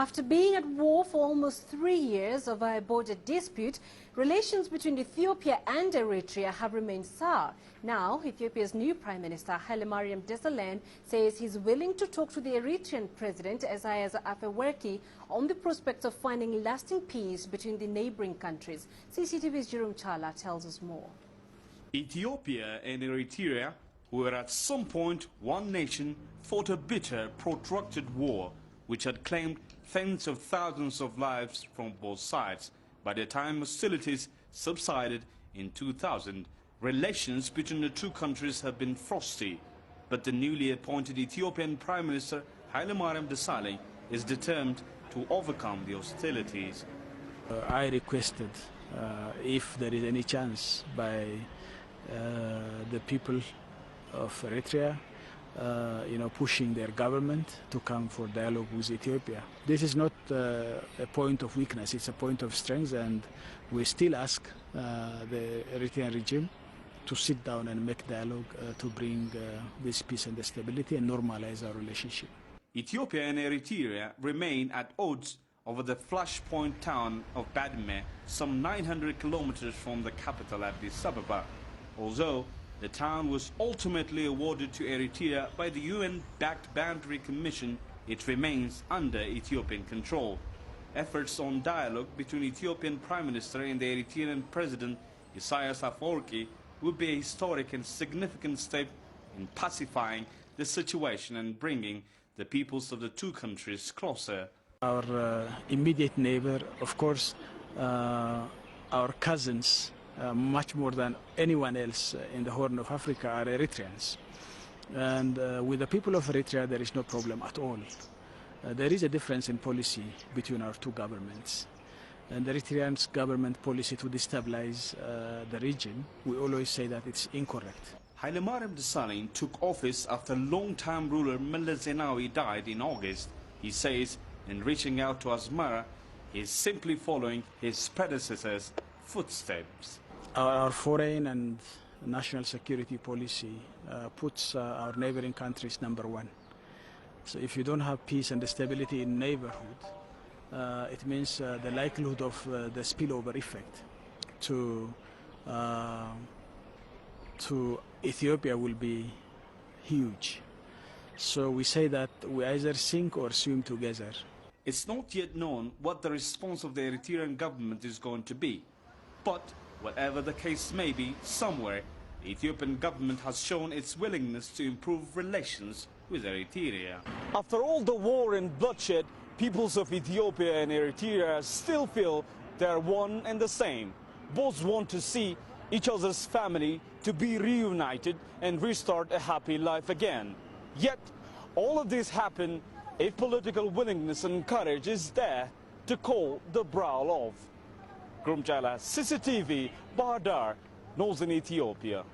After being at war for almost 3 years over a border dispute, relations between Ethiopia and Eritrea have remained sour. Now, Ethiopia's new Prime Minister, Haile Desalegn, says he's willing to talk to the Eritrean President, Isaias Afewerki, on the prospect of finding lasting peace between the neighboring countries. CCTV's Jerome Chala tells us more. Ethiopia and Eritrea, who were at some point one nation, fought a bitter, protracted war which had claimed tens of thousands of lives from both sides. By the time hostilities subsided in 2000, relations between the two countries have been frosty. But the newly appointed Ethiopian Prime Minister Haile Desalegn is determined to overcome the hostilities. I requested if there is any chance by the people of Eritrea pushing their government to come for dialogue with Ethiopia. This is not a point of weakness, it's a point of strength, and we still ask the Eritrean regime to sit down and make dialogue to bring this peace and stability and normalize our relationship. Ethiopia and Eritrea remain at odds over the flashpoint town of Badme, some 900 kilometers from the capital Addis Ababa. Although the town was ultimately awarded to Eritrea by the UN-backed Boundary Commission, it remains under Ethiopian control. Efforts on dialogue between Ethiopian Prime Minister and the Eritrean President Isaias Afewerki would be a historic and significant step in pacifying the situation and bringing the peoples of the two countries closer. Our immediate neighbor, of course, our cousins, much more than anyone else in the Horn of Africa, are Eritreans. And with the people of Eritrea, there is no problem at all. There is a difference in policy between our two governments. And the Eritrean government policy to destabilize the region, we always say that it's incorrect. Haile Desalegn took office after longtime ruler Meles Zenawi died in August. He says, in reaching out to Asmara, he is simply following his predecessor's footsteps. Our foreign and national security policy puts our neighboring countries #1. So if you don't have peace and stability in neighborhood, it means the likelihood of the spillover effect to Ethiopia will be huge. So we say that we either sink or swim together. It's not yet known what the response of the Eritrean government is going to be. But whatever the case may be, somewhere, the Ethiopian government has shown its willingness to improve relations with Eritrea. After all the war and bloodshed, peoples of Ethiopia and Eritrea still feel they are one and the same. Both want to see each other's family to be reunited and restart a happy life again. Yet, all of this happen if political willingness and courage is there to call the brow of. Jerome Chala, CCTV, Bahar Dar, Northern Ethiopia.